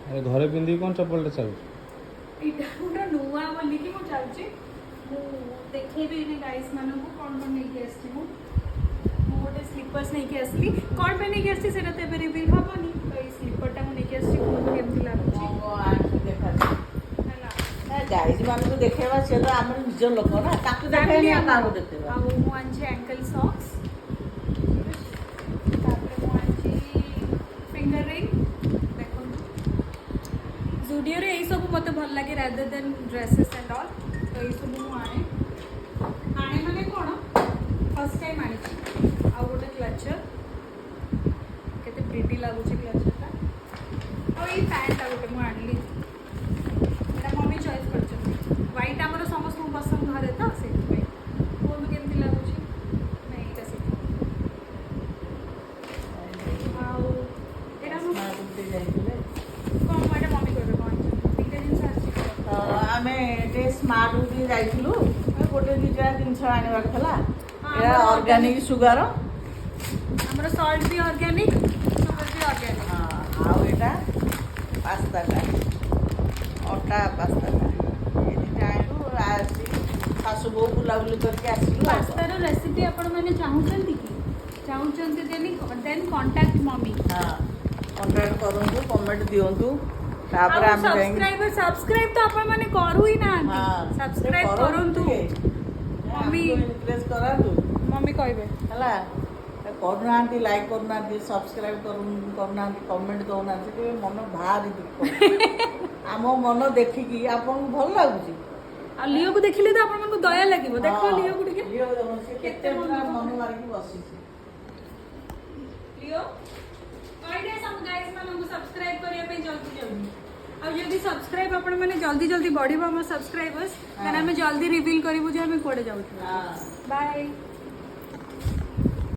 अरे घरे पिंधि कौन चप्पल चल ଏଇଟା ଗୋଟେ ନୂଆ ବୋଲିକି ମୁଁ ଚାହୁଁଛି ମୁଁ ଦେଖେଇବି ଗାଇସ୍ ମାନଙ୍କୁ କ'ଣ କ'ଣ ନେଇକି ଆସିଛି ମୁଁ ଗୋଟେ ସ୍ଲିପର୍ସ ନେଇକି ଆସିଲି କ'ଣ ପାଇଁ ନେଇକି ଆସିଛି ସେଇଟା ତ ଏବେ ରିଭିଲ୍ ହବନି ତ ଏଇ ସ୍ଲିପରଟା ମୁଁ ନେଇକି ଆସିଛି କୁହନ୍ତୁ କେମିତି ଲାଗୁଛି ହେଲା ଗାଇଜ ମାନଙ୍କୁ ଦେଖେଇବା ସେ ତ ଆମର ନିଜ ଲୋକ ନା ତାକୁ ଦେଖେଇଲେ କାହାକୁ ଦେଖେଇବା ଆଉ ମୁଁ ଆଣିଛି ଆଙ୍କଲ ସକ୍ସ ତାପରେ ମୁଁ ଆଣିଛି ଫିଙ୍ଗର ରିଙ୍ଗ ଦେଖନ୍ତୁ ଜୁଡିଓରେ ଏଇସବୁ ମୋତେ ଭଲ ଲାଗେ ରାଦର ଦେନ୍ ଡ୍ରେସେସ୍ ଆଣ୍ଡ ଅଲ୍ ତ ଏଇସବୁ ମୁଁ ଆଣେ ମାନେ କ'ଣ ଫାର୍ଷ୍ଟ ଟାଇମ୍ ଆଣିଛି ଆଉ ଗୋଟେ କ୍ଲଚର କେତେ ପ୍ରିଟି ଲାଗୁଛି କ୍ଲଚରଟା ଆଉ ଏଇ ପ୍ୟାଣ୍ଟଟା ଗୋଟେ ମୁଁ ଆଣିଲି ଏଇଟା ମମି ଚଏସ୍ କରିଛନ୍ତି ହ୍ୱାଇଟ୍ ଆମର ସମସ୍ତଙ୍କୁ ପସନ୍ଦ ଘରେ ତ ସେଇଥିପାଇଁ କୁହନ୍ତୁ କେମିତି ଲାଗୁଛି ନା ଏଇଟା ସେଇଥିପାଇଁ ଆଉ ଏଇଟା ମୁଁ କ'ଣ ମୁଁ ଏଇଟା ମମି କହିବେ କ'ଣ ଦୁଇଟା ଜିନିଷ ଆସିଛି ଆମେ ଟିକେ ସ୍ମାର୍ଟ ବୁଟି ଯାଇଥିଲୁ ଗୋଟେ ଦୁଇଟା ଜିନିଷ ଆଣିବାର ଥିଲା ଏଇଟା ଅର୍ଗାନିକ ସୁଗାର ଆମର ସଲ୍ଟ ବି ଅର୍ଗାନିକ୍ ସୁଗର ବି ଅର୍ଗାନିକ୍ ଆଉ ଏଇଟା ପାସ୍ତାଟା ଅଟା ପାସ୍ତାଟା ଏ ଦୁଇଟା ଆଣିଲୁ ଆସି ଶାଶୁ ବୋଉ ବୁଲାବୁଲି କରିକି ଆସିଲୁ ପାସ୍ତାର ରେସିପି ଆପଣମାନେ ଚାହୁଁଛନ୍ତି କି ଚାହୁଁଛନ୍ତି ଦେନ୍ କଣ୍ଟାକ୍ଟ ମମି ହଁ କଣ୍ଟାକ୍ଟ କରନ୍ତୁ କମେଣ୍ଟ ଦିଅନ୍ତୁ ତାପରେ ଆମେ ଯାଇକି ସବସ୍କ୍ରାଇବ ତ ଆପଣମାନେ କରୁ ହିଁ ନାହାନ୍ତି ସବସ୍କ୍ରାଇବ କରନ୍ତୁ ମମି ପ୍ରେସ୍ କରାନ୍ତୁ ମମି କହିବେ ହେଲା କରୁନାହାନ୍ତି ଲାଇକ୍ କରୁନାହାନ୍ତି ସବସ୍କ୍ରାଇବ କରୁନାହାନ୍ତି କମେଣ୍ଟ ଦେଉନାହାନ୍ତି ଟିକେ ମନ ଭାରି ଦୁଃଖ ଆମ ମନ ଦେଖିକି ଆପଣଙ୍କୁ ଭଲ ଲାଗୁଛି ଆଉ ଲିଓକୁ ଦେଖିଲେ ତ ଆପଣମାନଙ୍କୁ ଦୟା ଲାଗିବ ଦେଖ ଲିଓକୁ ଟିକେ କେତେ ମନ ମାରିକି ବସିଛି ଲିଓ କହିଦେ ସବୁ ଗାଇସ୍ ମାନଙ୍କୁ ସବସ୍କ୍ରାଇବ କରିବା ପାଇଁ ଜଲ୍ଦି ଜଲ୍ଦି ଆଉ ଯଦି ସବସ୍କ୍ରାଇବ ଆପଣମାନେ ଜଲ୍ଦି ଜଲ୍ଦି ବଢ଼ିବ ଆମ ସବସ୍କ୍ରାଇବର୍ସ ତାହେଲେ ଆମେ ଜଲ୍ଦି ରିଭିଲ୍ କରିବୁ ଯେ ଆମେ କୁଆଡ଼େ ଯାଉଛୁ ବାଏ